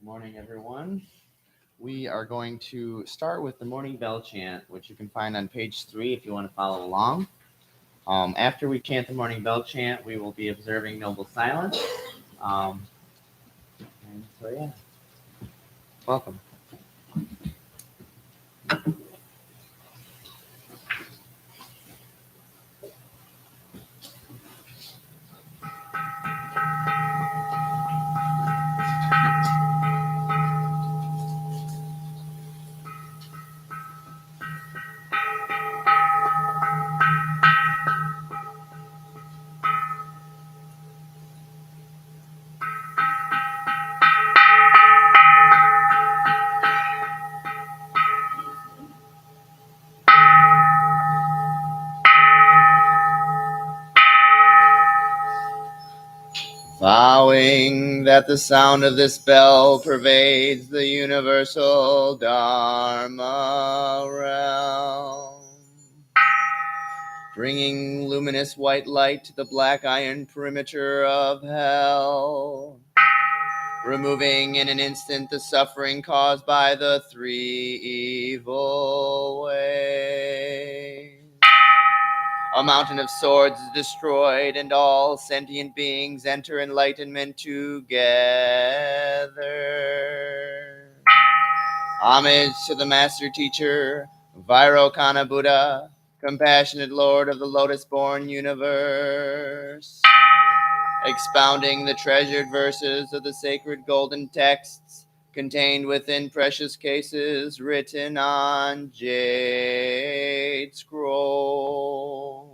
Good morning, everyone. We are going to start with the morning bell chant, which you can find on page 3 if you want to follow along. After we chant the morning bell chant, we will be observing noble silence. Yeah, welcome. Vowing that the sound of this bell pervades the universal Dharma realm, bringing luminous white light to the black iron perimeter of hell, removing in an instant the suffering caused by the 3 evil ways. A mountain of swords is destroyed, and all sentient beings enter enlightenment together. Homage to the Master Teacher, Vairocana Buddha, compassionate Lord of the Lotus-born universe, expounding the treasured verses of the sacred golden texts contained within precious cases written on jade scrolls.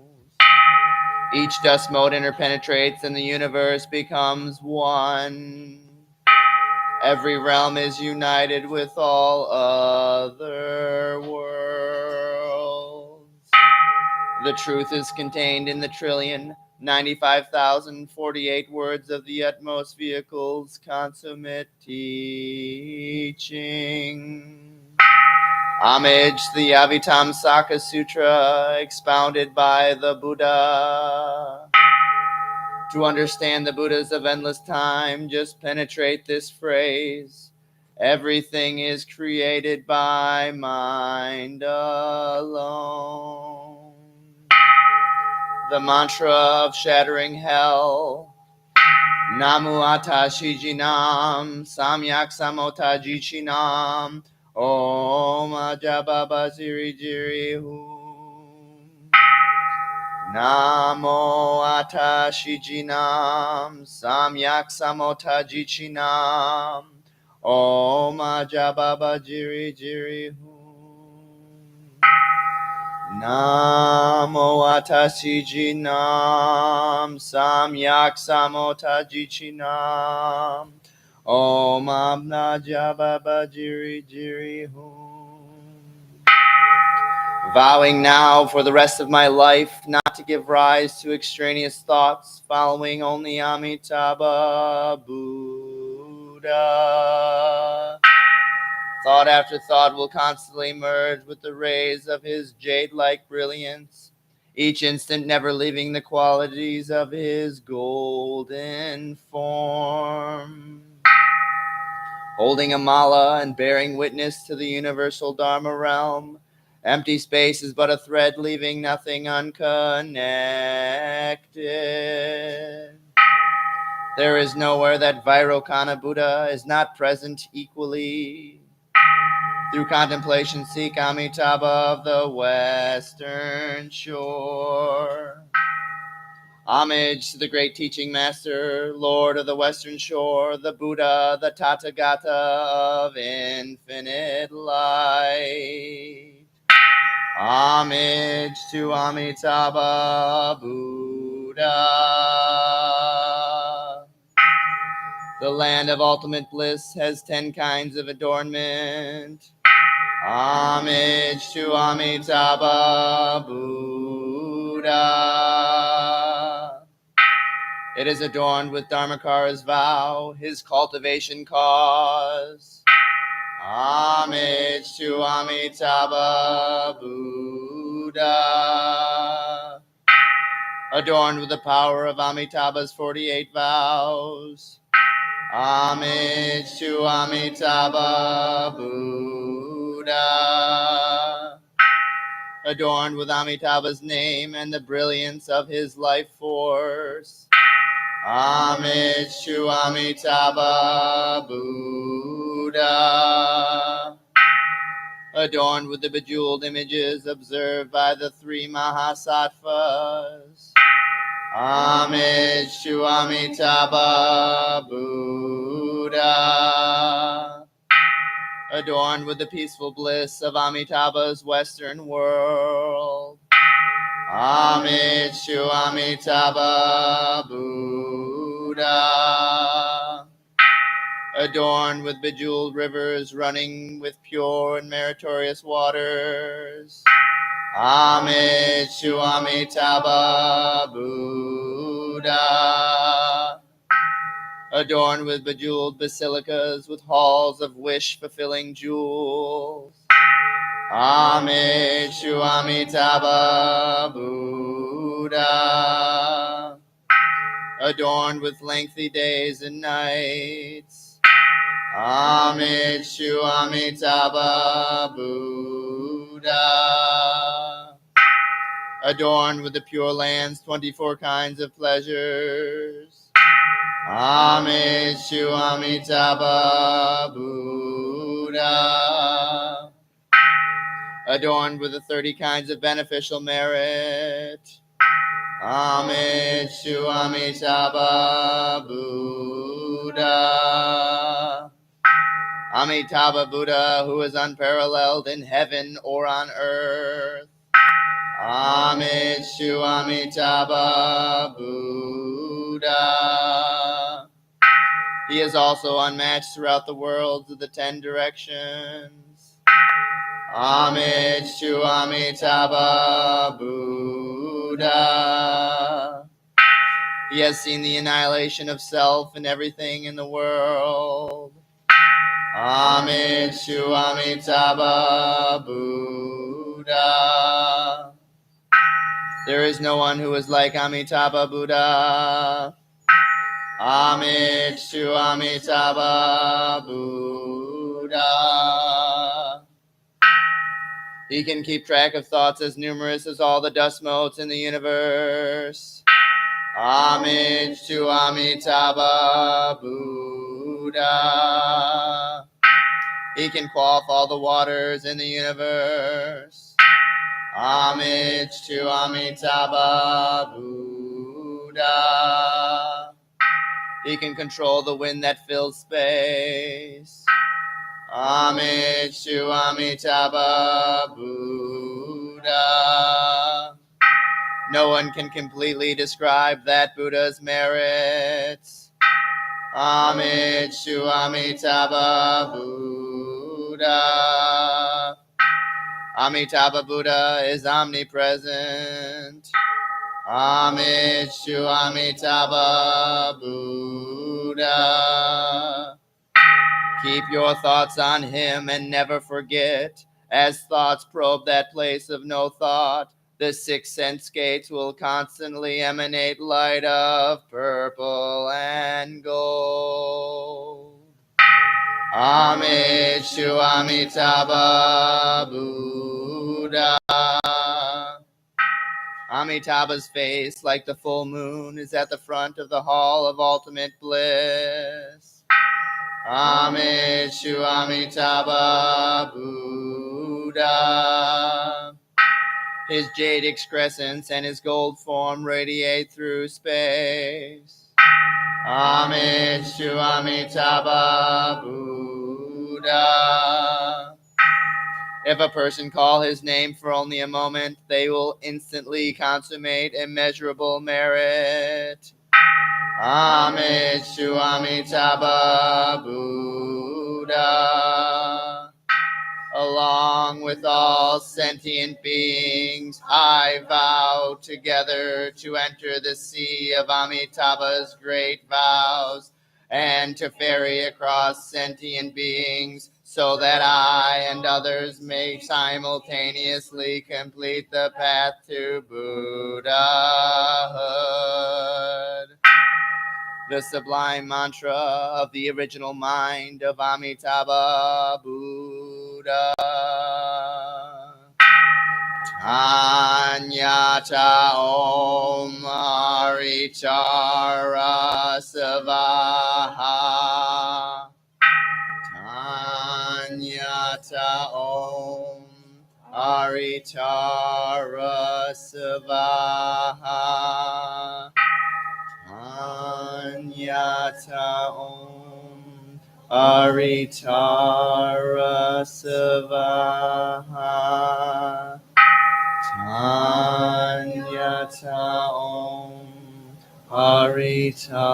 Each dust mote interpenetrates and the universe becomes one. Every realm is united with all other worlds. The truth is contained in the 1,095,048 words of the utmost vehicle's consummate teaching. Homage to the Avitamsaka Sutra, expounded by the Buddha. To understand the Buddhas of endless time, just penetrate this phrase. Everything is created by mind alone. The mantra of shattering hell. Namu Ata Shijinam Samyak Samota Jichinam Om Ajababa Ziri Jiri Hum. Namo Ata Shijinam Samyak Samota Jichinam Om Ajababa Jiri Jiri Hum. Namo Atashijinam Samyak Samota Jichinam Om Amna Jababa Jiri Jiri Hum. Vowing now for the rest of my life not to give rise to extraneous thoughts, following only Amitabha Buddha. Thought after thought will constantly merge with the rays of his jade-like brilliance, each instant never leaving the qualities of his golden form. Holding a mala and bearing witness to the universal Dharma realm, empty space is but a thread leaving nothing unconnected. There is nowhere that Vairocana Buddha is not present equally. Through contemplation, seek Amitabha of the Western Shore. Homage to the great teaching master, Lord of the Western Shore, the Buddha, the Tathagata of infinite light. Homage to Amitabha Buddha. The land of ultimate bliss has 10 kinds of adornment. Homage to Amitabha Buddha. It is adorned with Dharmakara's vow, his cultivation cause. Homage to Amitabha Buddha. Adorned with the power of Amitabha's 48 vows. Homage to Amitabha Buddha, adorned with Amitabha's name and the brilliance of his life force. Homage to Amitabha Buddha, adorned with the bejeweled images observed by the three Mahasattvas. Homage to Amitabha Buddha, adorned with the peaceful bliss of Amitabha's Western world. Homage to Amitabha Buddha, adorned with bejeweled rivers running with pure and meritorious waters. Homage to Amitabha Buddha, adorned with bejeweled basilicas with halls of wish-fulfilling jewels. Homage to Amitabha Buddha, adorned with lengthy days and nights. Homage to Amitabha Buddha, adorned with the Pure Land's 24 kinds of pleasures. Homage to Amitabha Buddha, adorned with the 30 kinds of beneficial merit. Homage to Amitabha Buddha. Amitabha Buddha, who is unparalleled in heaven or on earth. Homage to Amitabha Buddha. He is also unmatched throughout the worlds of the 10 directions. Homage to Amitabha Buddha. He has seen the annihilation of self and everything in the world. Homage to Amitabha Buddha. There is no one who is like Amitabha Buddha. Homage to Amitabha Buddha. He can keep track of thoughts as numerous as all the dust motes in the universe. Homage to Amitabha Buddha. He can quaff all the waters in the universe. Homage to Amitabha Buddha. He can control the wind that fills space. Homage to Amitabha Buddha. No one can completely describe that Buddha's merits. Homage to Amitabha Buddha. Amitabha Buddha is omnipresent. Homage to Amitabha Buddha. Keep your thoughts on him and never forget. As thoughts probe that place of no thought, the 6 sense gates will constantly emanate light of purple and gold. Homage to Amitabha Buddha. Amitabha's face, like the full moon, is at the front of the hall of ultimate bliss. Homage to Amitabha Buddha. His jade excrescence and his gold form radiate through space. Homage to Amitabha Buddha. If a person call his name for only a moment, they will instantly consummate immeasurable merit. Homage to Amitabha Buddha. Along with all sentient beings, I vow together to enter the sea of Amitabha's great vows and to ferry across sentient beings so that I and others may simultaneously complete the path to Buddhahood. the sublime mantra of the original mind of Amitabha Buddha. Anyata Om Arichara Savaha. Anyata Om Aritara Savaha. Anyata Om Aritara Savaha. Anyata Om Aritara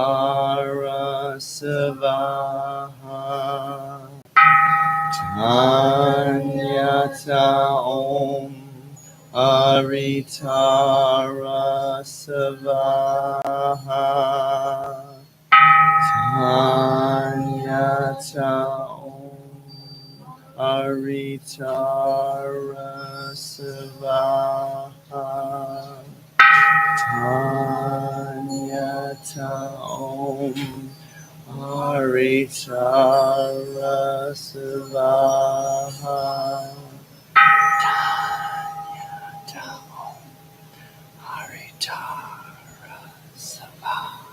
Savaha. Anyata Om Aritara Savaha. Anyata Om Aritara Savaha. Anyata Om Aritara Savaha. Anyata Om Aritara Savaha.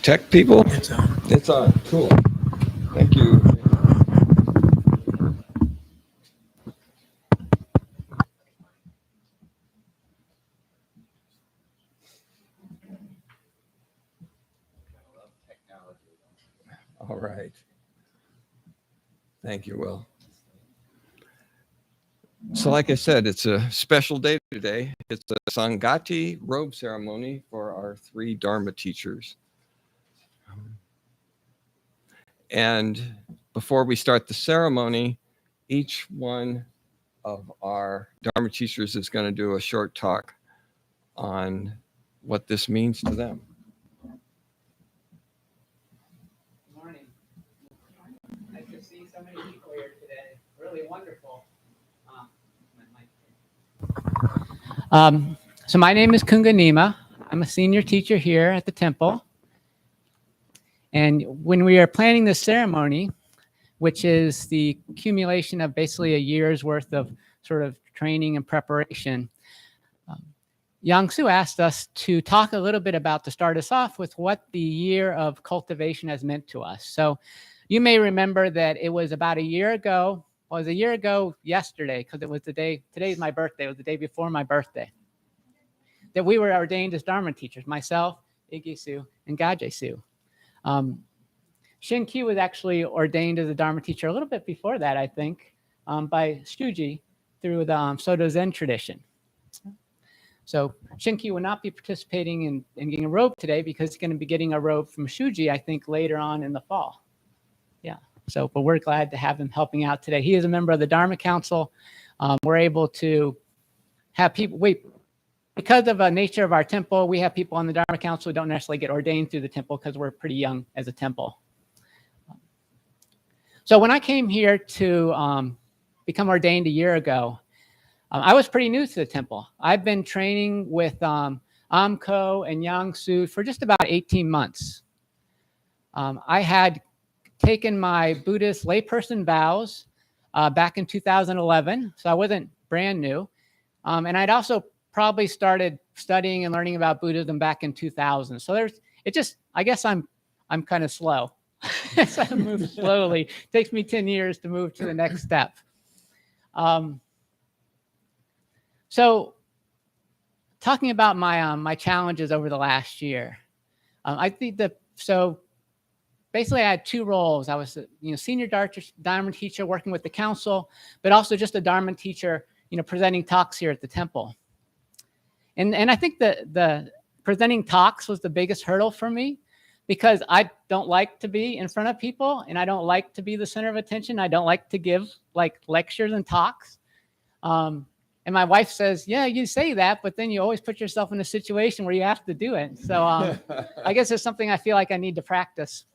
tech people? It's on. It's on. Cool. Thank you. All right. Thank you, Will. So like I said, it's a special day today. It's a Sanghati Robe ceremony for our 3 Dharma teachers. And before we start the ceremony, each one of our Dharma teachers is going to do a short talk on what this means to them. Good morning. Nice to see so many people here today. Really wonderful. So my name is Kunganima. I'm a senior teacher here at the temple. And when we are planning this ceremony, which is the accumulation of basically a year's worth of sort of training and preparation, Yong asked us to talk a little bit about, to start us off with, what the year of cultivation has meant to us. So you may remember that it was about a year ago. Well, it was a year ago yesterday, because it was the day, today's my birthday, it was the day before my birthday, that we were ordained as Dharma teachers, myself, Igisu, and Gaje-su. Shin-kyu was actually ordained as a Dharma teacher a little bit before that, I think, by Shuji through the Soto Zen tradition. So Shin-kyu will not be participating in getting a robe today because he's going to be getting a robe from Shuji, I think, later on in the fall. Yeah. So, but we're glad to have him helping out today. He is a member of the Dharma Council. We're able to have people, because of the nature of our temple, we have people on the Dharma Council who don't necessarily get ordained through the temple because we're pretty young as a temple. So when I came here to become ordained a year ago, I was pretty new to the temple. I've been training with Amko and Yong for just about 18 months. I had taken my Buddhist layperson vows back in 2011, so I wasn't brand new. And I'd also probably started studying and learning about Buddhism back in 2000. So I guess I'm kind of slow. So I move slowly. It takes me 10 years to move to the next step. So talking about my challenges over the last year, I think so basically I had 2 roles. I was senior Dharma teacher working with the council, but also just a Dharma teacher, presenting talks here at the temple. And I think the presenting talks was the biggest hurdle for me, because I don't like to be in front of people, and I don't like to be the center of attention. I don't like to give lectures and talks. And my wife says, yeah, you say that, but then you always put yourself in a situation where you have to do it. So I guess it's something I feel like I need to practice.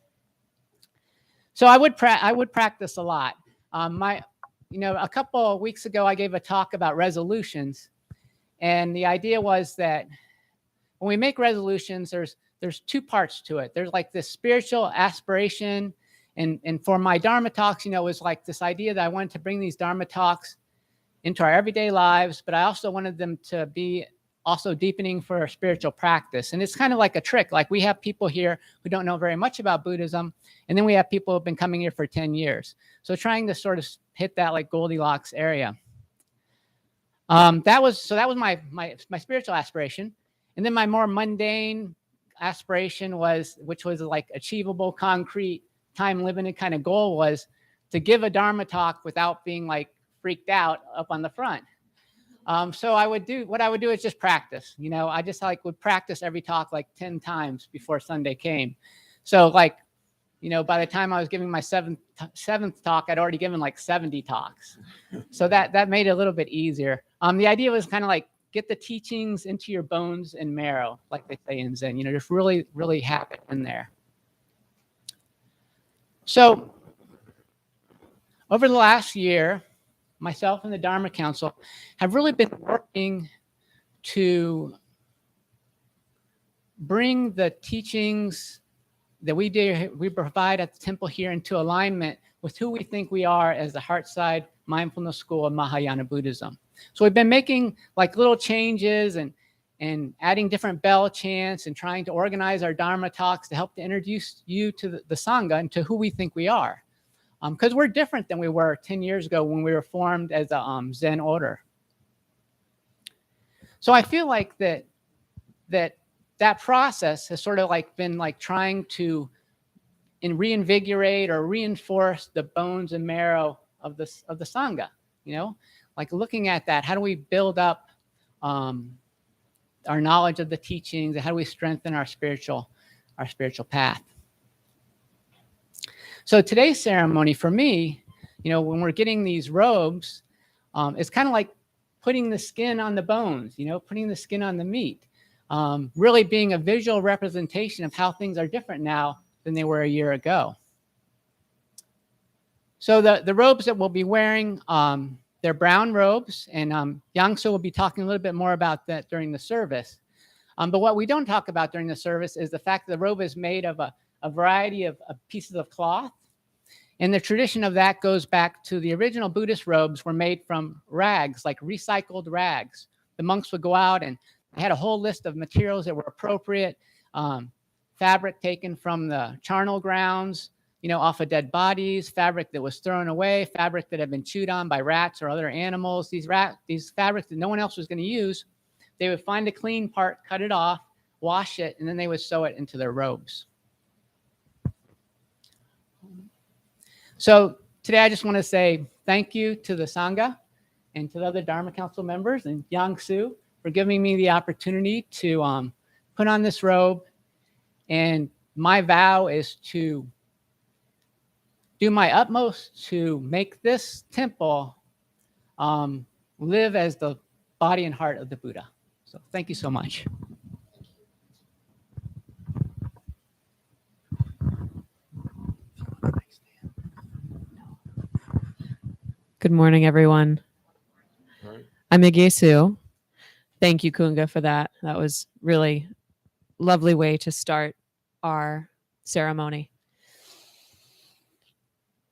So I would practice a lot. A couple of weeks ago, I gave a talk about resolutions. And the idea was that when we make resolutions, there's 2 parts to it. There's like this spiritual aspiration. And for my Dharma talks, it was like this idea that I wanted to bring these Dharma talks into our everyday lives, but I also wanted them to be also deepening for our spiritual practice. And it's kind of like a trick. Like, we have people here who don't know very much about Buddhism, and then we have people who've been coming here for 10 years. So trying to sort of hit that like Goldilocks area. That was my spiritual aspiration. And then my more mundane aspiration which was like achievable, concrete, time-limited kind of goal, was to give a Dharma talk without being like freaked out up on the front. So what I would do is just practice. I just would practice every talk like 10 times before Sunday came. So by the time I was giving my seventh talk, I'd already given like 70 talks. So that made it a little bit easier. The idea was kind of like, get the teachings into your bones and marrow, like they say in Zen, just really, really have it in there. So over the last year, myself and the Dharma Council have really been working to bring the teachings that we provide at the temple here into alignment with who we think we are as the Heartside Mindfulness School of Mahayana Buddhism. So we've been making like little changes and and adding different bell chants and trying to organize our Dharma talks to help to introduce you to the Sangha and to who we think we are. Because we're different than we were 10 years ago when we were formed as a Zen order. So I feel like that process has sort of like been like trying to reinvigorate or reinforce the bones and marrow of the Sangha, like looking at that. How do we build up our knowledge of the teachings, and how do we strengthen our spiritual path? So today's ceremony for me, when we're getting these robes, it's kind of like putting the skin on the bones, putting the skin on the meat, really being a visual representation of how things are different now than they were a year ago. So the robes that we'll be wearing, they're brown robes, and Yang will be talking a little bit more about that during the service. But what we don't talk about during the service is the fact that the robe is made of a variety of pieces of cloth. And the tradition of that goes back to the original Buddhist robes were made from rags, like recycled rags. The monks would go out and they had a whole list of materials that were appropriate, fabric taken from the charnel grounds, off of dead bodies, fabric that was thrown away, fabric that had been chewed on by rats or other animals. These fabrics that no one else was going to use, they would find a clean part, cut it off, wash it, and then they would sew it into their robes. So today I just want to say thank you to the Sangha and to the other Dharma Council members and Yang for giving me the opportunity to put on this robe. And my vow is to do my utmost to make this temple live as the body and heart of the Buddha. So thank you so much. Good morning, everyone. I'm Igesu. Thank you, Kunga, for that. That was really lovely way to start our ceremony.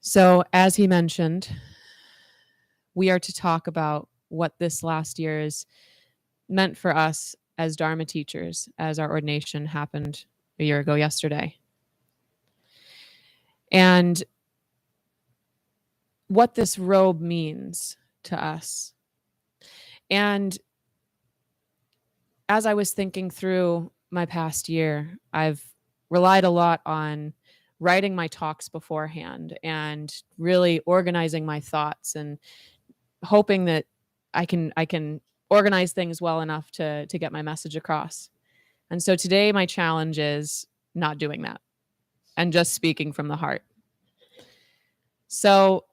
So, as he mentioned, we are to talk about what this last year is meant for us as Dharma teachers, as our ordination happened a year ago yesterday. And what this robe means to us. And as I was thinking through my past year, I've relied a lot on writing my talks beforehand and really organizing my thoughts and hoping that I can organize things well enough to get my message across. And so today my challenge is not doing that and just speaking from the heart. So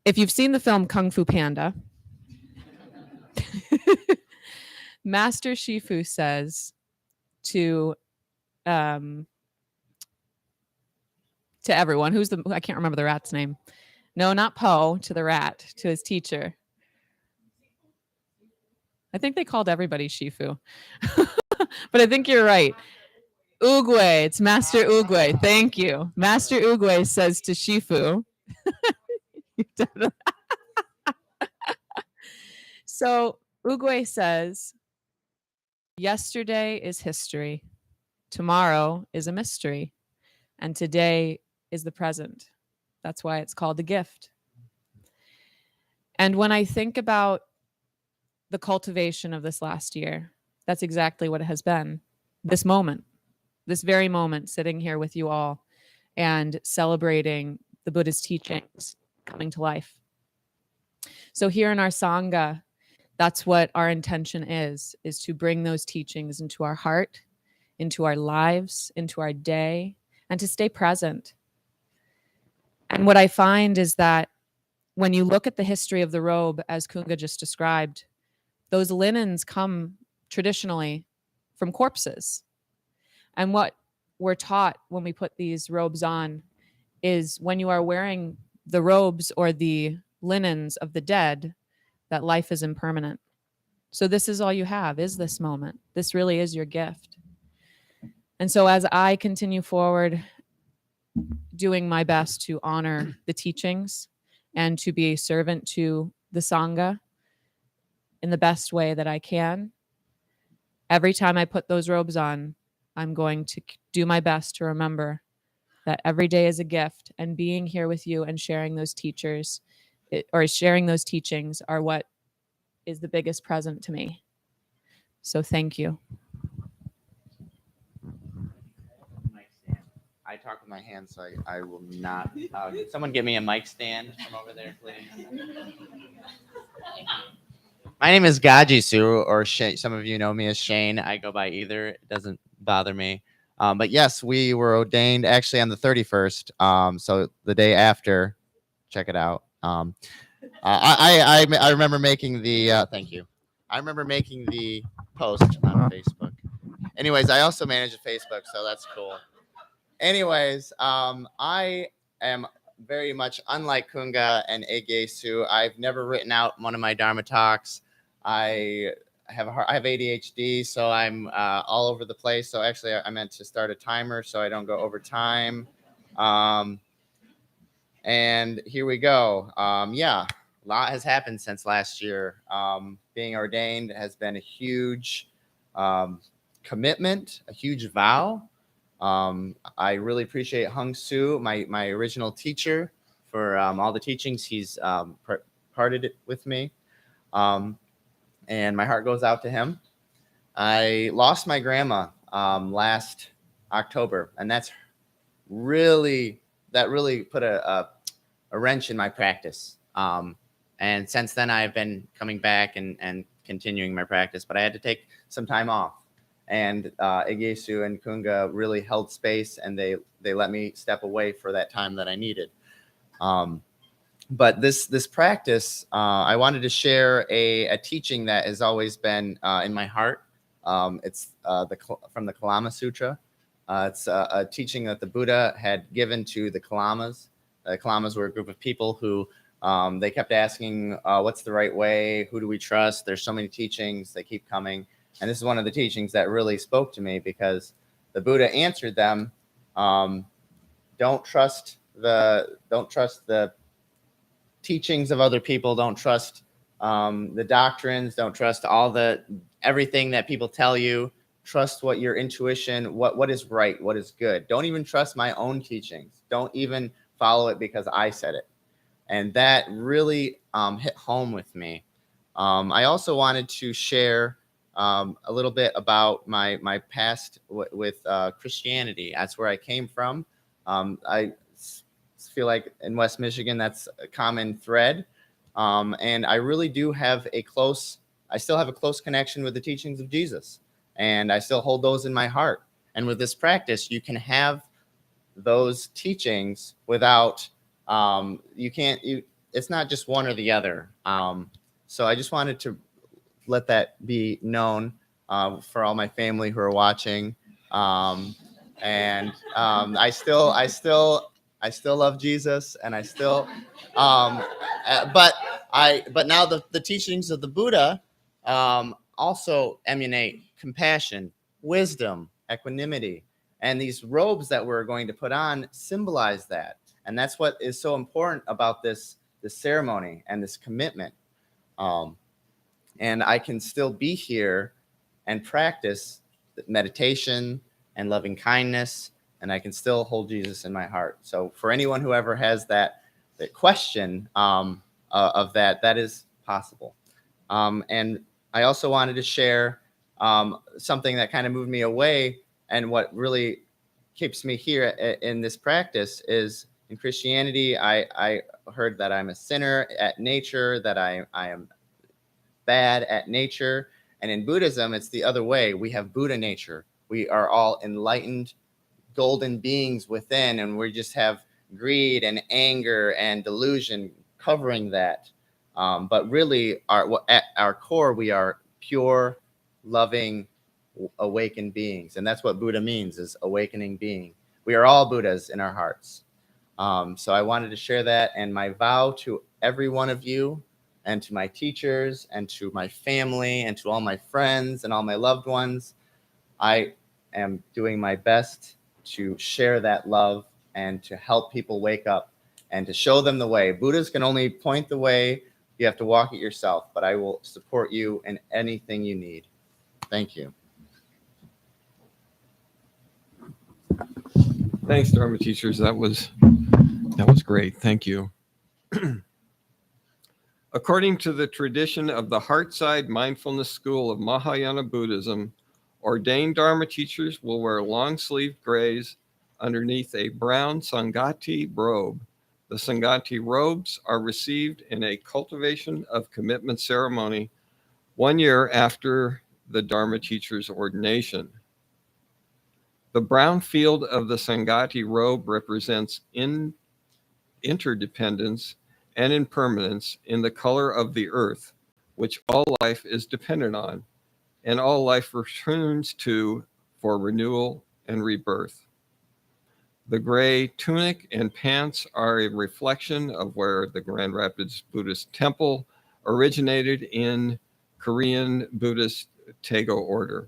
if you've seen the film Kung Fu Panda, Master Shifu says to everyone, I can't remember the rat's name. No, not Po, to the rat, to his teacher. I think they called everybody Shifu. But I think you're right. Oogway, it's Master Oogway. Thank you. Master Oogway says to Shifu. So Oogway says, yesterday is history, tomorrow is a mystery, and today is the present. That's why it's called a gift. And when I think about the cultivation of this last year, that's exactly what it has been. This moment, this very moment, sitting here with you all and celebrating the Buddha's teachings coming to life. So here in our Sangha, that's what our intention is to bring those teachings into our heart, into our lives, into our day, and to stay present. And what I find is that when you look at the history of the robe, as Kunga just described, those linens come traditionally from corpses. And what we're taught when we put these robes on is when you are wearing the robes or the linens of the dead, that life is impermanent. So this is all you have, is this moment. This really is your gift. And so as I continue forward, doing my best to honor the teachings and to be a servant to the Sangha, in the best way that I can. Every time I put those robes on, I'm going to do my best to remember that every day is a gift, and being here with you and sharing those teachings are what is the biggest present to me. So thank you. I talk with my hands, so I will not. Someone give me a mic stand from over there, please. My name is Gaji Su, or some of you know me as Shane. I go by either. It doesn't bother me. But yes, we were ordained actually on the 31st. So the day after, check it out. I remember making the thank you. I remember making the post on Facebook. Anyways, I also manage a Facebook, so that's cool. Anyways, I am very much unlike Kunga and Egesu. I've never written out one of my Dharma talks. I have ADHD, so I'm all over the place. So actually, I meant to start a timer so I don't go over time. And here we go. Yeah, a lot has happened since last year. Being ordained has been a huge commitment, a huge vow. I really appreciate Hung Soo, my original teacher, for all the teachings he's parted with me. And my heart goes out to him. I lost my grandma last October, and that really put a wrench in my practice. And since then, I've been coming back and continuing my practice, but I had to take some time off. And Egesu and Kunga really held space, and they let me step away for that time that I needed. But this practice, I wanted to share a teaching that has always been in my heart. It's from the Kalama Sutra. It's a teaching that the Buddha had given to the Kalamas. The Kalamas were a group of people who they kept asking, what's the right way? Who do we trust? There's so many teachings. They keep coming. And this is one of the teachings that really spoke to me, because the Buddha answered them, don't trust the teachings of other people. Don't trust the doctrines. Don't trust everything that people tell you. Trust what your intuition, what is right, what is good. Don't even trust my own teachings. Don't even follow it because I said it. And that really hit home with me. I also wanted to share a little bit about my past with Christianity. That's where I came from. I feel like in West Michigan, that's a common thread. And I really do have I still have a close connection with the teachings of Jesus. And I still hold those in my heart. And with this practice, you can have those teachings without, it's not just one or the other. So I just wanted to let that be known for all my family who are watching. And I still love Jesus, and I still, but now the teachings of the Buddha also emanate compassion, wisdom, equanimity, and these robes that we're going to put on symbolize that. And that's what is so important about this ceremony and this commitment. And I can still be here and practice meditation and loving kindness, and I can still hold Jesus in my heart. So for anyone who ever has that question of that is possible. And I also wanted to share something that kind of moved me away, and what really keeps me here in this practice is, in Christianity, I heard that I'm a sinner at nature, that I am bad at nature. And in Buddhism, it's the other way. We have Buddha nature. We are all enlightened, golden beings within, and we just have greed and anger and delusion covering that. But really, at our core, we are pure, loving, awakened beings. And that's what Buddha means, is awakening being. We are all Buddhas in our hearts. So I wanted to share that, and my vow to every one of you, and to my teachers, and to my family, and to all my friends and all my loved ones, I am doing my best to share that love and to help people wake up and to show them the way. Buddhas can only point the way, You have to walk it yourself, but I will support you in anything you need. Thank you. Thanks, Dharma teachers. That was great. Thank you. According to the tradition of the Heartside Mindfulness School of Mahayana Buddhism, ordained Dharma teachers will wear long-sleeved grays underneath a brown Sanghati robe. The Sanghati robes are received in a cultivation of commitment ceremony 1 year after the Dharma teacher's ordination. The brown field of the Sanghati robe represents interdependence and impermanence in the color of the earth, which all life is dependent on, and all life returns to for renewal and rebirth. The gray tunic and pants are a reflection of where the Grand Rapids Buddhist Temple originated in Korean Buddhist Taego order,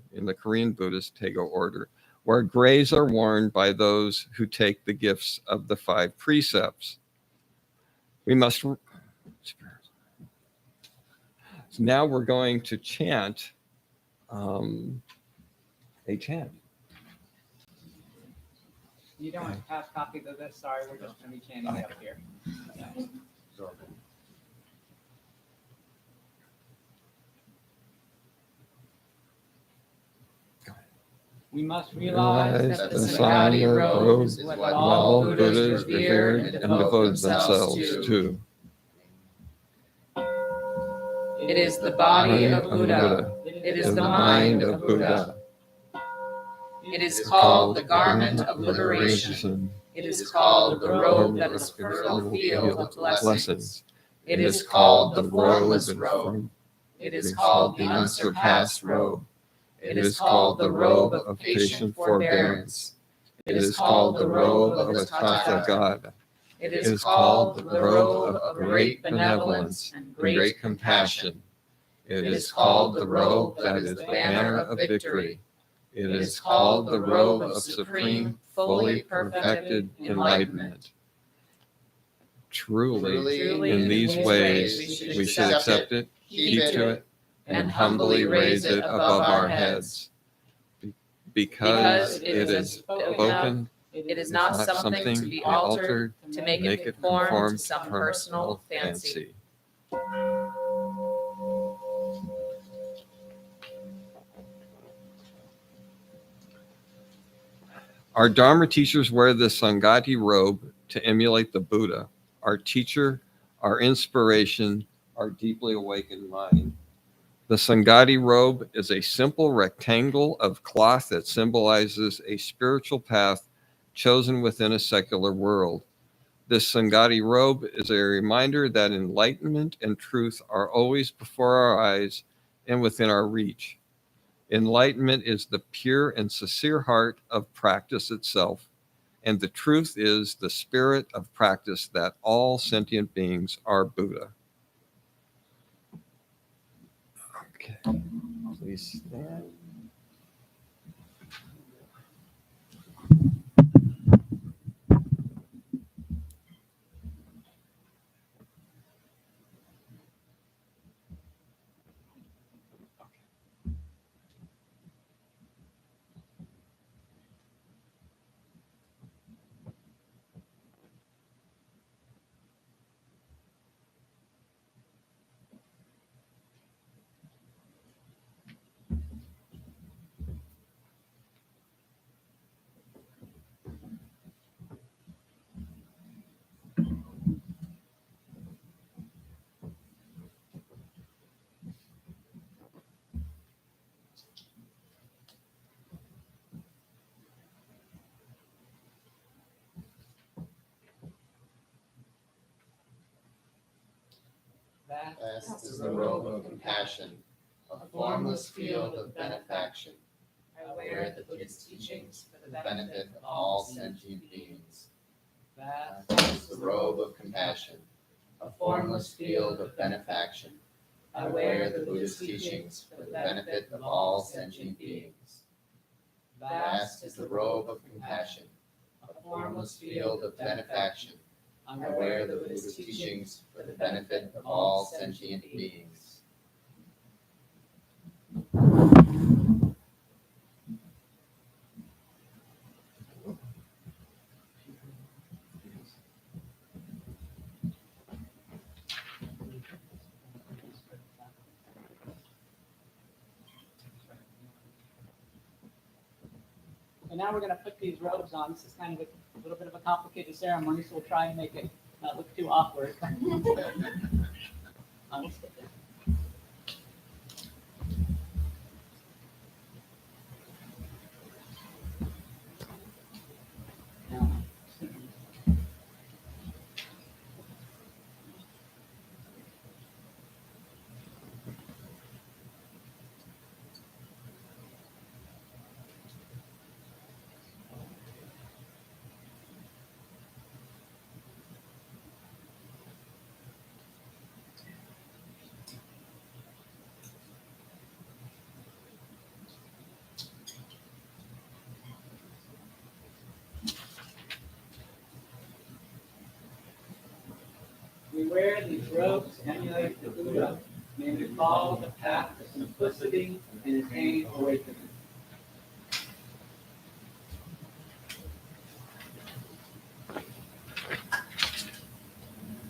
where grays are worn by those who take the gifts of the 5 precepts. We must. So now we're going to chant a chant. You don't have copies of this? Sorry, we're just going to be chanting it up here. We must realize that the Sanghati Robe is what all Buddhas revered and devote themselves to. It is the body of Buddha. It is the mind of Buddha. It is called the garment of liberation. It is called the robe that is fertile field of blessings. It is called the formless robe. It is called the unsurpassed robe. It is called the robe of patient forbearance. It is called the robe of a Tathagata. It is called the robe of great benevolence and great compassion. It is called the robe that is the banner of victory. It is called the robe of supreme, fully perfected enlightenment. Truly, in these ways, we should accept it, keep to it, and humbly raise it above our heads. Because it is spoken, it is not something to be altered to make it conform to some personal fancy. Our Dharma teachers wear the Sanghati robe to emulate the Buddha, our teacher, our inspiration, our deeply awakened mind. The Sanghati robe is a simple rectangle of cloth that symbolizes a spiritual path chosen within a secular world. This Sanghati robe is a reminder that enlightenment and truth are always before our eyes and within our reach. Enlightenment is the pure and sincere heart of practice itself, and the truth is the spirit of practice that all sentient beings are Buddha. Okay, please stand. Vast is the robe of compassion, a formless field of benefaction. I wear the Buddhist teachings for the benefit of all sentient beings. Vast is the robe of compassion, a formless field of benefaction. I wear the Buddhist teachings for the benefit of all sentient beings. Vast is the robe of compassion, a formless field of benefaction. I wear the Buddhist teachings for the benefit of all sentient beings. And now we're going to put these robes on. This is kind of a little bit of a complicated ceremony, so we'll try and make it not look too awkward. We wear these robes to emulate the Buddha. May we follow the path of simplicity and attain awakening.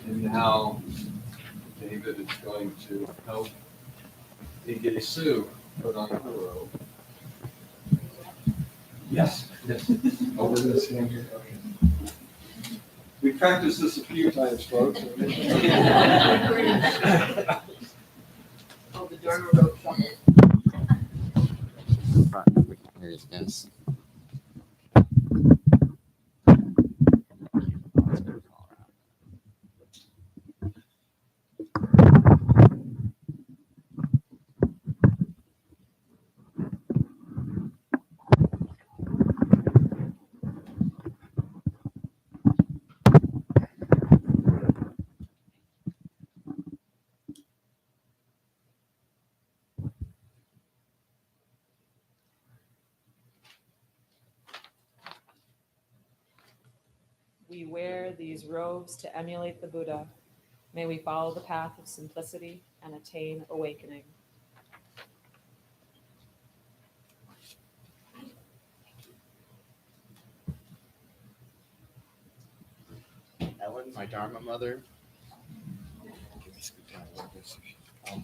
And now David is going to help Sue put on her robe. Yes, yes. Oh, we're going to stand here. Okay. We practiced this a few times, folks. Oh, the Dharma robe shuffle. We can't hear you guys. We wear these robes to emulate the Buddha. May we follow the path of simplicity and attain awakening. Ellen, my Dharma mother. Oh,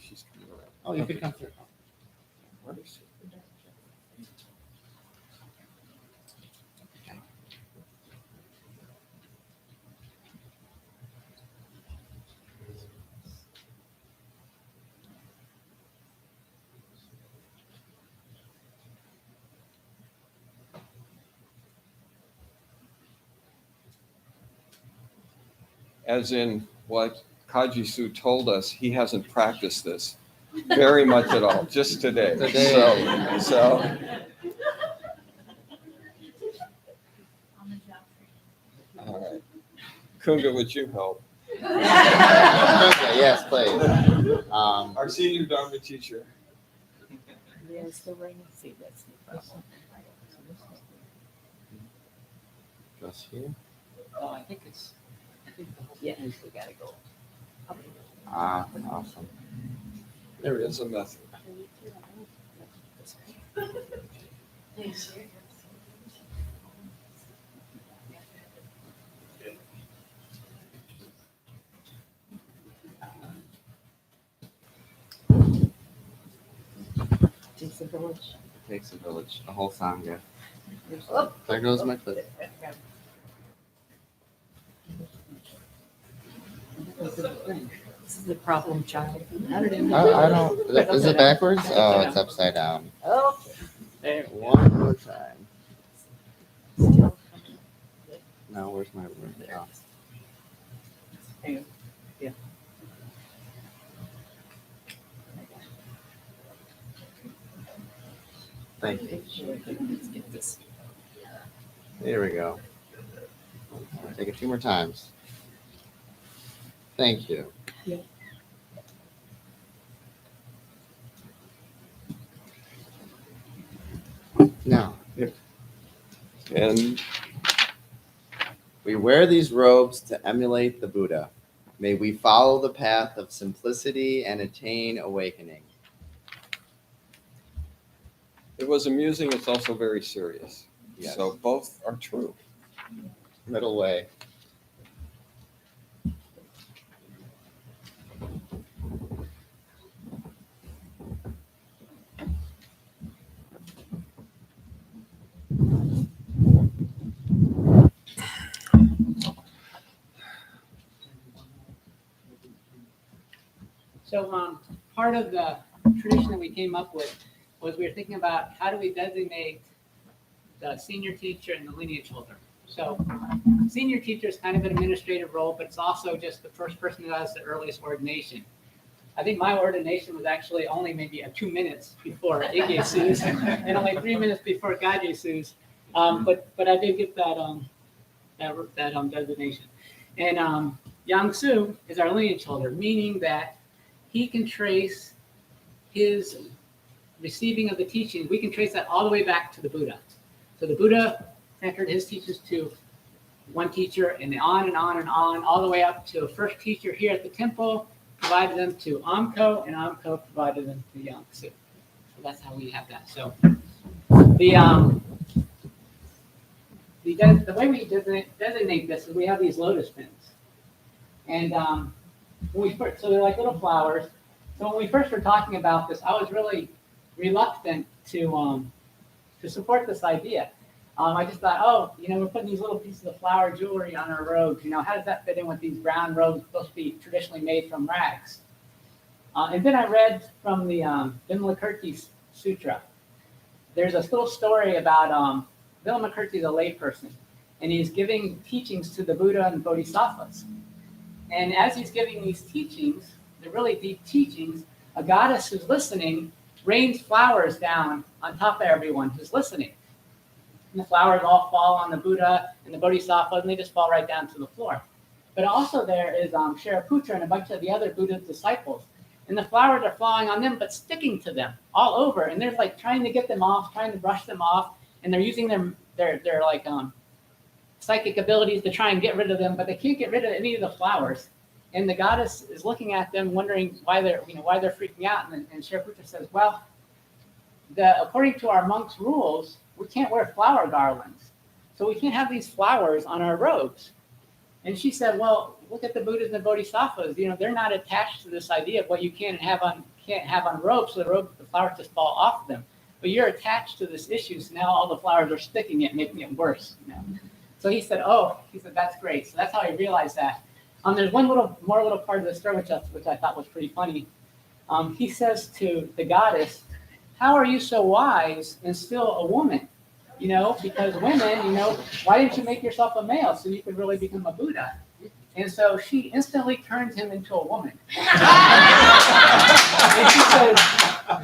she's coming around. Oh, you could come through. Where is she? As in what Kaji-su told us, he hasn't practiced this very much at all, just today. So all right. Kunga, would you help? Yes, please. Our senior Dharma teacher. Yes, the ring. See, that's the problem. Just here. Oh, I think the whole thing is we gotta go. Awesome. There is a method. Takes a village. Takes a village, a whole sangha. Oh, there goes my clip. This is the problem child. I don't. Is it backwards? Oh, it's upside down. Okay. There. One more time. No, where's my word? Oh. Hang on. Yeah. Thank you. Let's get this. There we go. Take it 2 more times. Thank you. Yeah. Now, And We wear these robes to emulate the Buddha. May we follow the path of simplicity and attain awakening. It was amusing. It's also very serious. Yes. So both are true. Middle way. So part of the tradition that we came up with was we were thinking about how do we designate the senior teacher and the lineage holder. So senior teacher is kind of an administrative role, but it's also just the first person who has the earliest ordination. I think my ordination was actually only maybe 2 minutes before Ige Su's and only 3 minutes before Gaje Su's. But I did get that designation. And Yang Su is our lineage holder, meaning that he can trace his receiving of the teachings. We can trace that all the way back to the Buddha. So the Buddha centered his teachings to one teacher, and on and on and on, all the way up to a first teacher here at the temple, provided them to Amko, and Amko provided them to Yang Su. So that's how we have that. So the way we designate this is we have these lotus pins, and so they're like little flowers. So when we first were talking about this, I was really reluctant to support this idea. I just thought, we're putting these little pieces of flower jewelry on our robes. How does that fit in with these brown robes supposed to be traditionally made from rags? And then I read from the Vimalakirti Sutra. There's a little story about Vimalakirti is a layperson, and he's giving teachings to the Buddha and Bodhisattvas. And as he's giving these teachings, the really deep teachings, a goddess who's listening rains flowers down on top of everyone who's listening. And the flowers all fall on the Buddha and the Bodhisattvas, and they just fall right down to the floor. But also there is Shariputra and a bunch of the other Buddha disciples. And the flowers are falling on them, but sticking to them all over. And they're like trying to get them off, trying to brush them off. And they're using their like psychic abilities to try and get rid of them, but they can't get rid of any of the flowers. And the goddess is looking at them, wondering why they're freaking out. And Shariputra says, well, according to our monks' rules, we can't wear flower garlands. So we can't have these flowers on our robes. And she said, well, look at the Buddhas and the Bodhisattvas. They're not attached to this idea of what you can't have on robes, so the flowers just fall off them. But you're attached to this issue, so now all the flowers are sticking it, making it worse. So he said, that's great. So that's how I realized that. There's one little part of the story which I thought was pretty funny. He says to the goddess, how are you so wise and still a woman? Because women, why didn't you make yourself a male so you could really become a Buddha? And so she instantly turns him into a woman. And she says,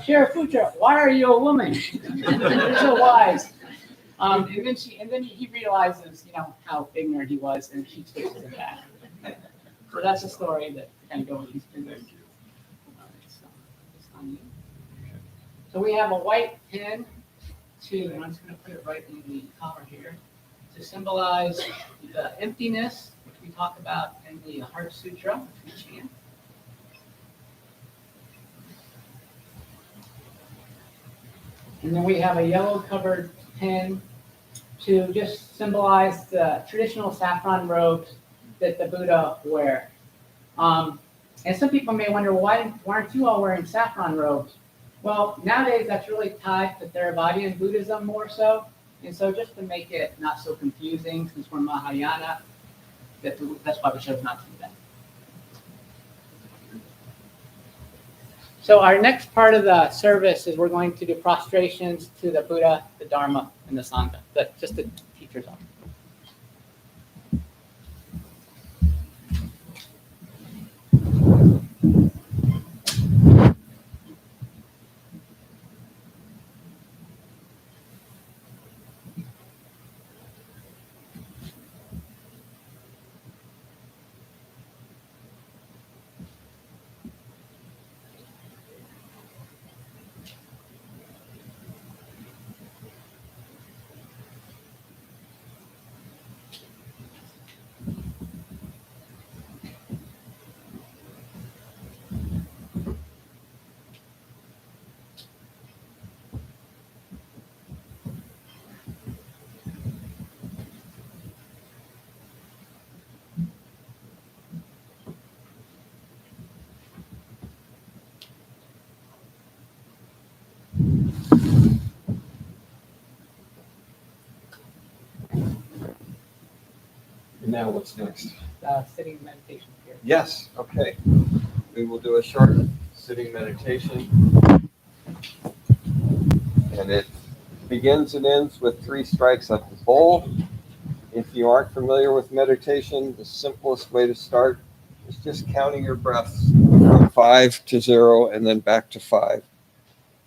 Shariputra, why are you a woman? You're so wise. And then he realizes, how ignorant he was, and she takes him back. So that's a story that kind of goes with these things. So we have a white pin and I'm just going to put it right in the collar here, to symbolize the emptiness, which we talk about in the Heart Sutra, which we chant. And then we have a yellow covered pin to just symbolize the traditional saffron robes that the Buddha wear. And some people may wonder, why aren't you all wearing saffron robes? Well, nowadays that's really tied to Theravada Buddhism more so. And so just to make it not so confusing, since we're Mahayana, that's why we chose not to do that. So our next part of the service is we're going to do prostrations to the Buddha, the Dharma, and the Sangha. Just the teachers on. And now what's next? Sitting meditation period. Yes, okay. We will do a short sitting meditation. And it begins and ends with 3 strikes at the bowl. If you aren't familiar with meditation, the simplest way to start is just counting your breaths from 5 to 0 and then back to 5.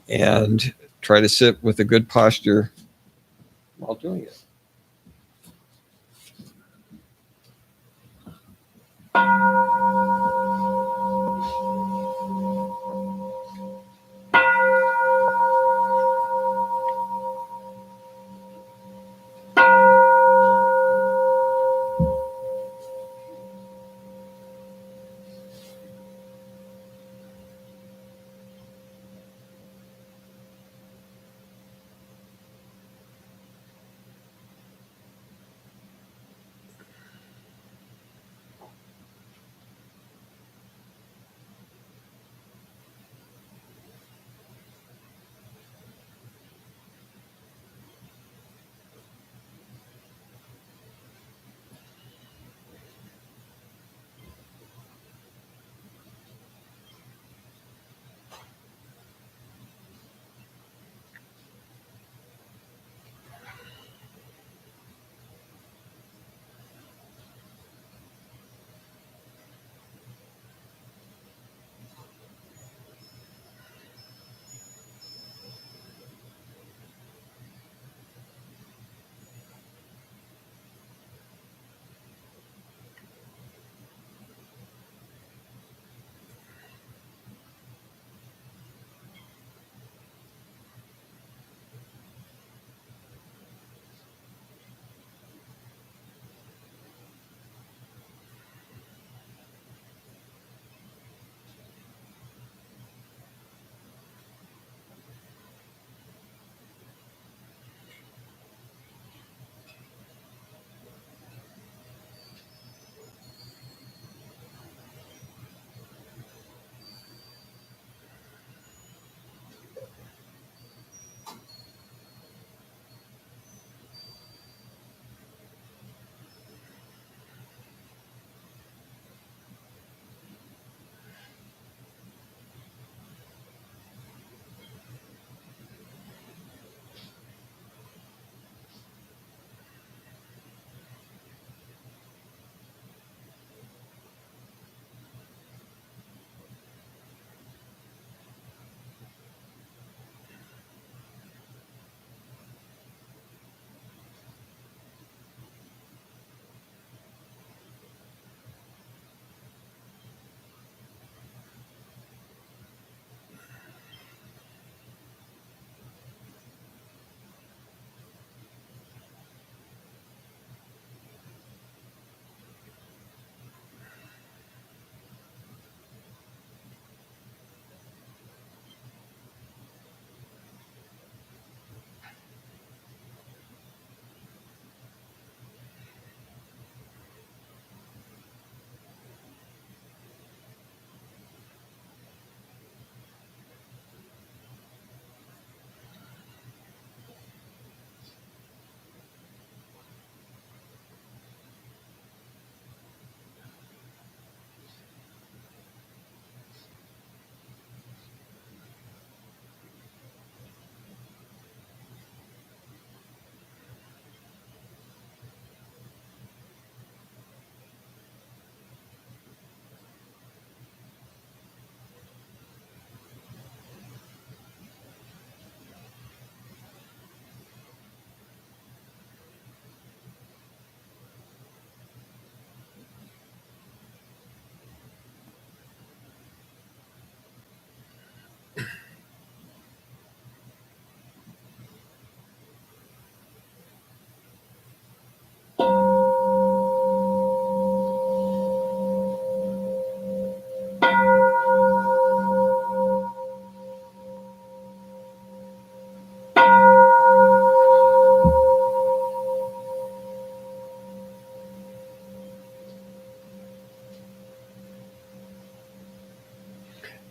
And try to sit with a good posture while doing it.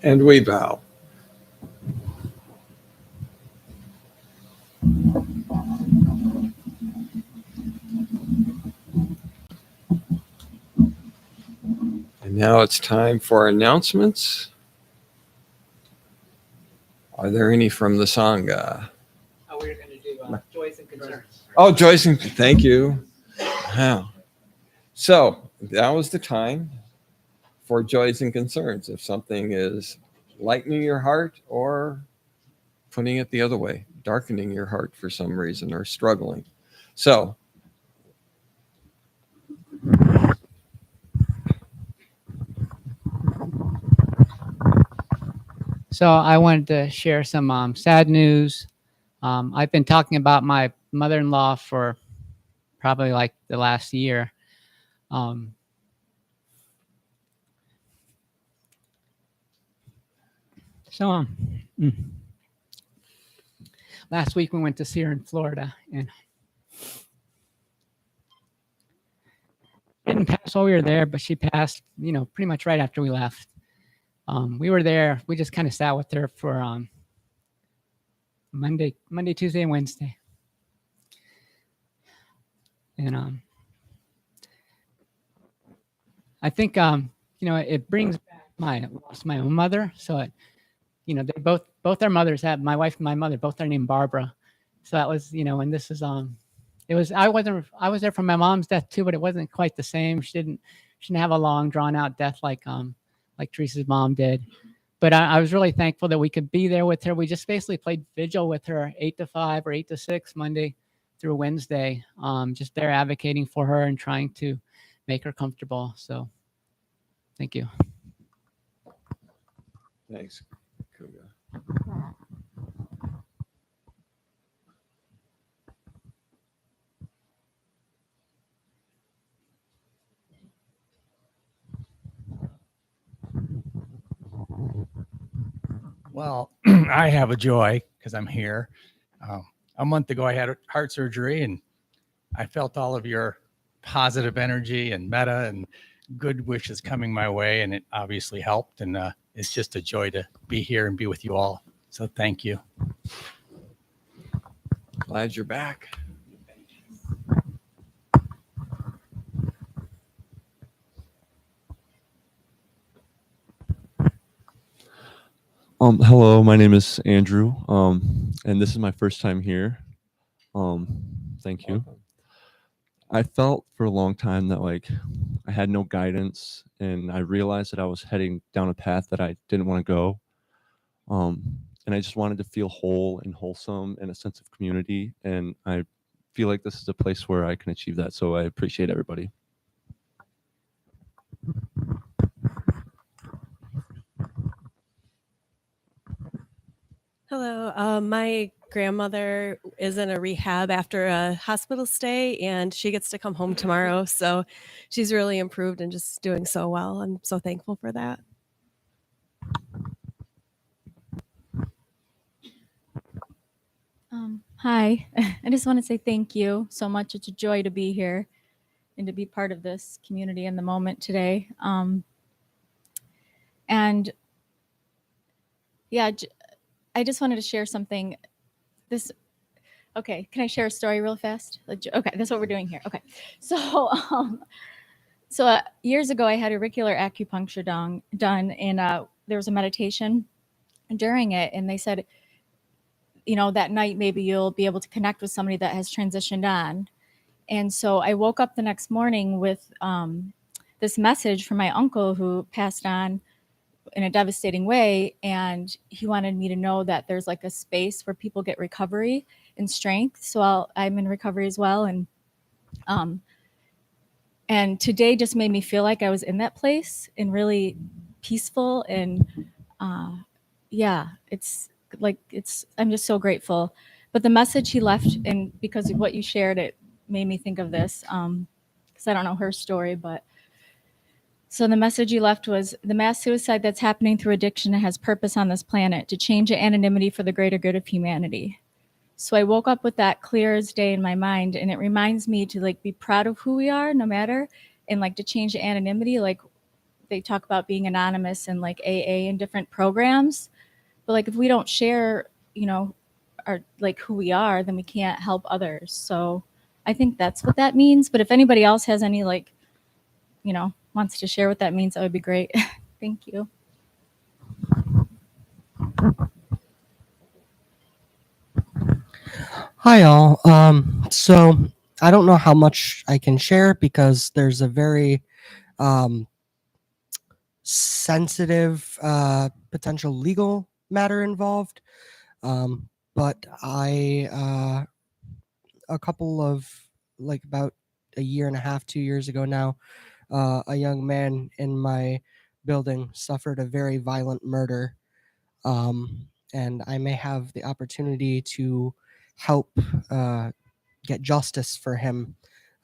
And we bow. Now it's time for announcements. Are there any from the Sangha? Oh, we're going to do joys and concerns. Oh, Joyce, thank you. Wow. So that was the time for joys and concerns. If something is lightening your heart or putting it the other way, darkening your heart for some reason or struggling. So I wanted to share some sad news. I've been talking about my mother-in-law for probably like the last year. Last week we went to see her in Florida, and didn't pass while we were there, but she passed, pretty much right after we left. We were there. We just kind of sat with her for Monday, Tuesday, and Wednesday. And I think it brings back my own mother. So they both our mothers have, my wife and my mother both are named Barbara. So that was, and this is it was, I was there for my mom's death too, but it wasn't quite the same. She didn't have a long drawn out death like Teresa's mom did. But I was really thankful that we could be there with her. We just basically played vigil with her 8 to 5 or 8 to 6 Monday through Wednesday, just there advocating for her and trying to make her comfortable. So thank you. thanks, Kuga. Well, I have a joy because I'm here. A month ago, I had heart surgery, and I felt all of your positive energy and metta and good wishes coming my way, and it obviously helped. And it's just a joy to be here and be with you all. So thank you. Glad you're back. Hello, my name is Andrew, and this is my first time here. Thank you. I felt for a long time that I had no guidance, and I realized that I was heading down a path that I didn't want to go. And I just wanted to feel whole and wholesome and a sense of community, and I feel like this is a place where I can achieve that. So I appreciate everybody. Hello. My grandmother is in a rehab after a hospital stay, and she gets to come home tomorrow. So she's really improved and just doing so well. I'm so thankful for that. Hi, I just want to say thank you so much. It's a joy to be here and to be part of this community in the moment today. And yeah, I just wanted to share something. Okay, can I share a story real fast? Okay, that's what we're doing here. Okay, so years ago, I had auricular acupuncture done, and there was a meditation during it, and they said, that night maybe you'll be able to connect with somebody that has transitioned on. And so I woke up the next morning with this message from my uncle who passed on in a devastating way. And he wanted me to know that there's a space where people get recovery and strength. So I'm in recovery as well. And today just made me feel like I was in that place and really peaceful. And I'm just so grateful. But the message he left, and because of what you shared, it made me think of this, because I don't know her story, but so the message he left was, the mass suicide that's happening through addiction has purpose on this planet to change anonymity for the greater good of humanity. So I woke up with that clear as day in my mind, and it reminds me to be proud of who we are, no matter, and to change the anonymity. They talk about being anonymous and AA and different programs, but if we don't share, our who we are, then we can't help others. So I think that's what that means. But if anybody else has any wants to share what that means, that would be great. Thank you. Hi, all. So I don't know how much I can share because there's a very sensitive potential legal matter involved. But a couple of, like, about a year and a half, 2 years ago now, a young man in my building suffered a very violent murder. And I may have the opportunity to help get justice for him,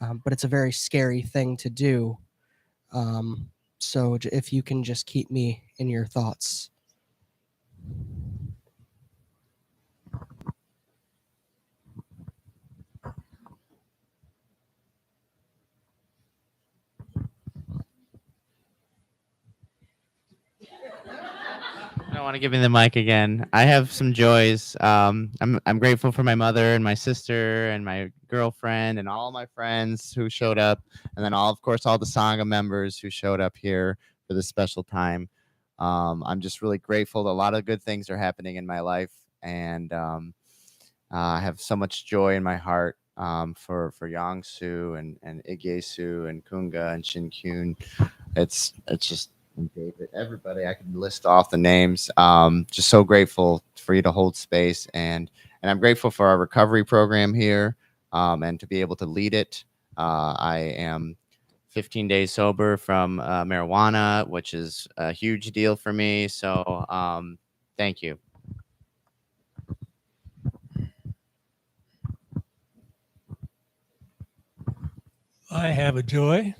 but it's a very scary thing to do. So if you can just keep me in your thoughts. I don't want to give me the mic again. I have some joys. I'm grateful for my mother and my sister and my girlfriend and all my friends who showed up, and then of course all the Sangha members who showed up here for this special time. I'm just really grateful that a lot of good things are happening in my life, and I have so much joy in my heart for Yong Su and Igye Su and Kunga and Shin Kyun. It's just, and David, everybody. I could list off the names. Just so grateful for you to hold space, and I'm grateful for our recovery program here, and to be able to lead it. I am 15 days sober from marijuana, which is a huge deal for me. So thank you. I have a joy.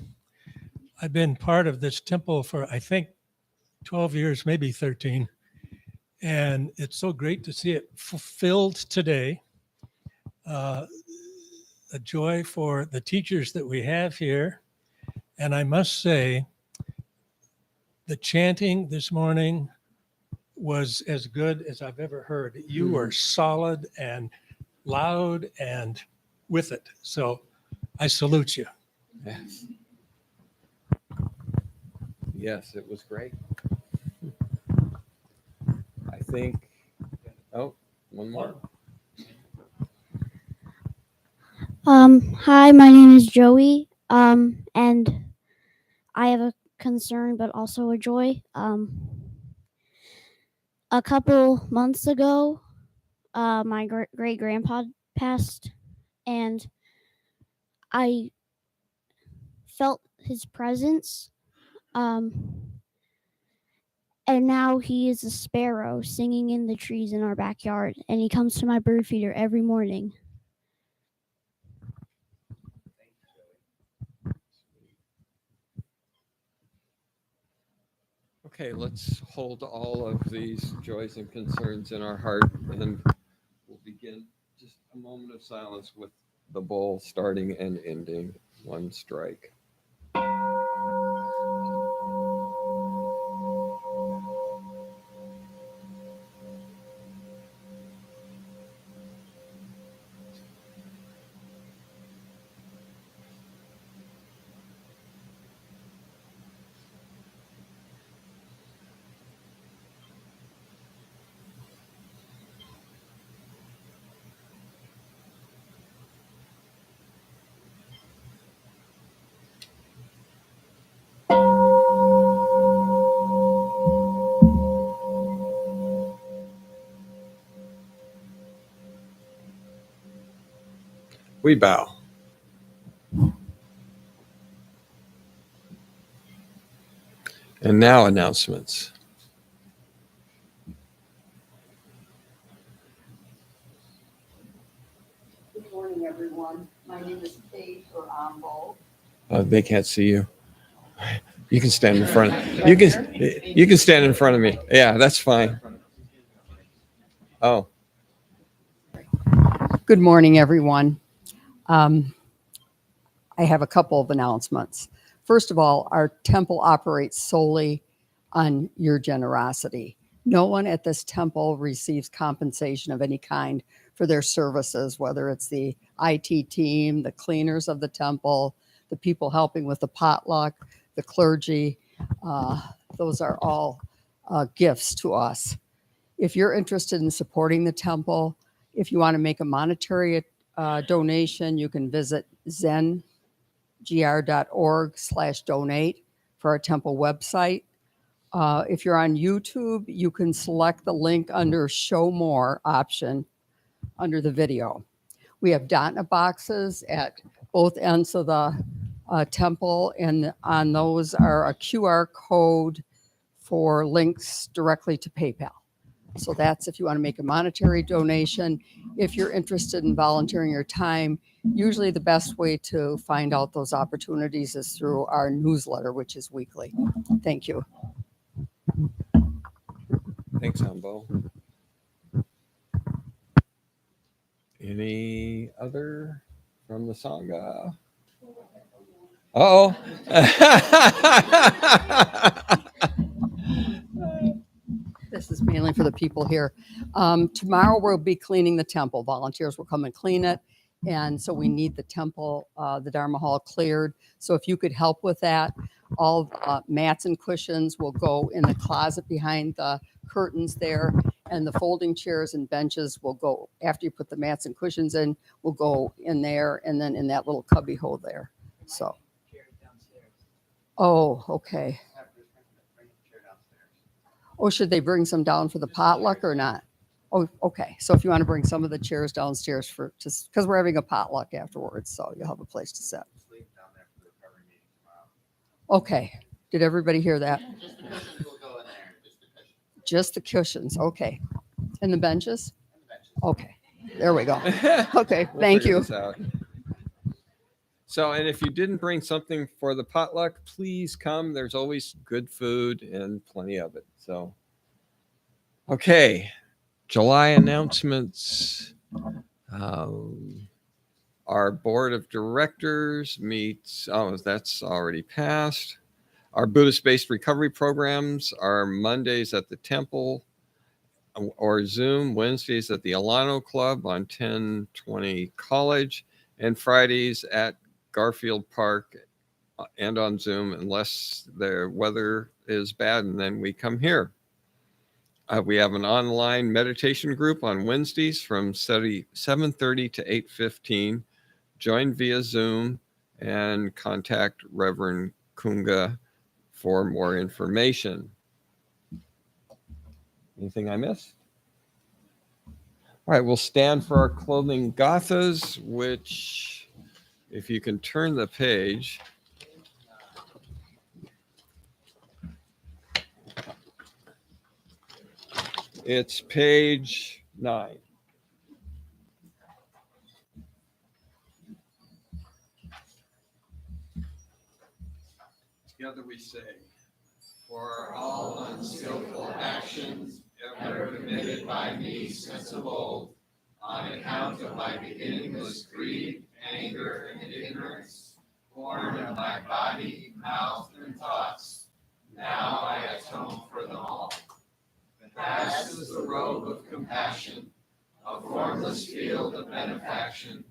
I've been part of this temple for, I think, 12 years, maybe 13. And it's so great to see it fulfilled today. A joy for the teachers that we have here. And I must say, the chanting this morning was as good as I've ever heard. You were solid and loud and with it. So I salute you. Yes. Yes, it was great. I think, oh, one more. Hi, my name is Joey. And I have a concern, but also a joy. A couple months ago, my great grandpa passed, and I felt his presence. And now he is a sparrow singing in the trees in our backyard, and he comes to my bird feeder every morning. Okay, let's hold all of these joys and concerns in our heart, and we'll begin just a moment of silence with the bowl starting and ending one strike. We bow. And now announcements. Good morning, everyone. My name is Kate or Ambo. They can't see you. You can stand in front. You can stand in front of me. Yeah, that's fine. Oh. Good morning, everyone. I have a couple of announcements. First of all, our temple operates solely on your generosity. No one at this temple receives compensation of any kind for their services, whether it's the IT team, the cleaners of the temple, the people helping with the potluck, the clergy. Those are all gifts to us. If you're interested in supporting the temple, if you want to make a monetary donation, you can visit zengr.org/donate for our temple website. If you're on YouTube, you can select the link under Show More option under the video. We have Dana boxes at both ends of the temple, and on those are a QR code for links directly to PayPal. So that's if you want to make a monetary donation. If you're interested in volunteering your time, usually the best way to find out those opportunities is through our newsletter, which is weekly. Thank you. Thanks, Ambo. Any other from the Sangha? Uh-oh. This is mainly for the people here. Tomorrow we'll be cleaning the temple. Volunteers will come and clean it. And so we need the temple, the Dharma hall cleared. So if you could help with that, all mats and cushions will go in the closet behind the curtains there. And the folding chairs and benches will go, after you put the mats and cushions in, will go in there and then in that little cubby hole there. So. Oh, okay. Oh, should they bring some down for the potluck or not? Oh, okay. So if you want to bring some of the chairs downstairs for just because we're having a potluck afterwards, so you'll have a place to sit. Okay. Did everybody hear that? Just the cushions. Okay. And the benches? Okay. There we go. Okay. Thank you. So, and if you didn't bring something for the potluck, please come. There's always good food and plenty of it. So, okay. July announcements. Our board of directors meets, oh, that's already passed. Our Buddhist-based recovery programs are Mondays at the temple or Zoom, Wednesdays at the Alano Club on 1020 College, and Fridays at Garfield Park and on Zoom unless the weather is bad, and then we come here. We have an online meditation group on Wednesdays from 7:30 to 8:15. Join via Zoom and contact Reverend Kunga for more information. Anything I missed? All right, we'll stand for our clothing gathas, which, if you can turn the page. It's page 9. Together we say, for all unskillful actions ever committed by me since of old, on account of my beginningless greed, anger, and ignorance, born of my body, mouth, and thoughts, now I atone for them all. Vast is the robe of compassion, a formless field of benefaction.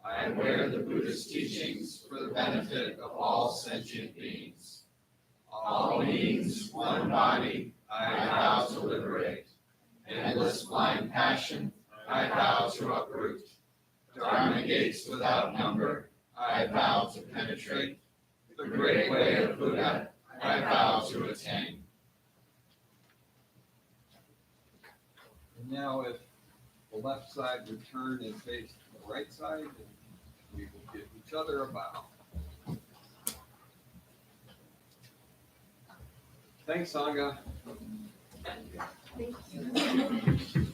I wear the Buddhist teachings for the benefit of all sentient beings. All beings, one body, I vow to liberate. Endless blind passion, I vow to uproot. Dharma gates without number, I vow to penetrate. The great way of Buddha, I vow to attain. And now if the left side would turn and face the right side, and we will give each other a bow. Thanks, Sangha. Thank you.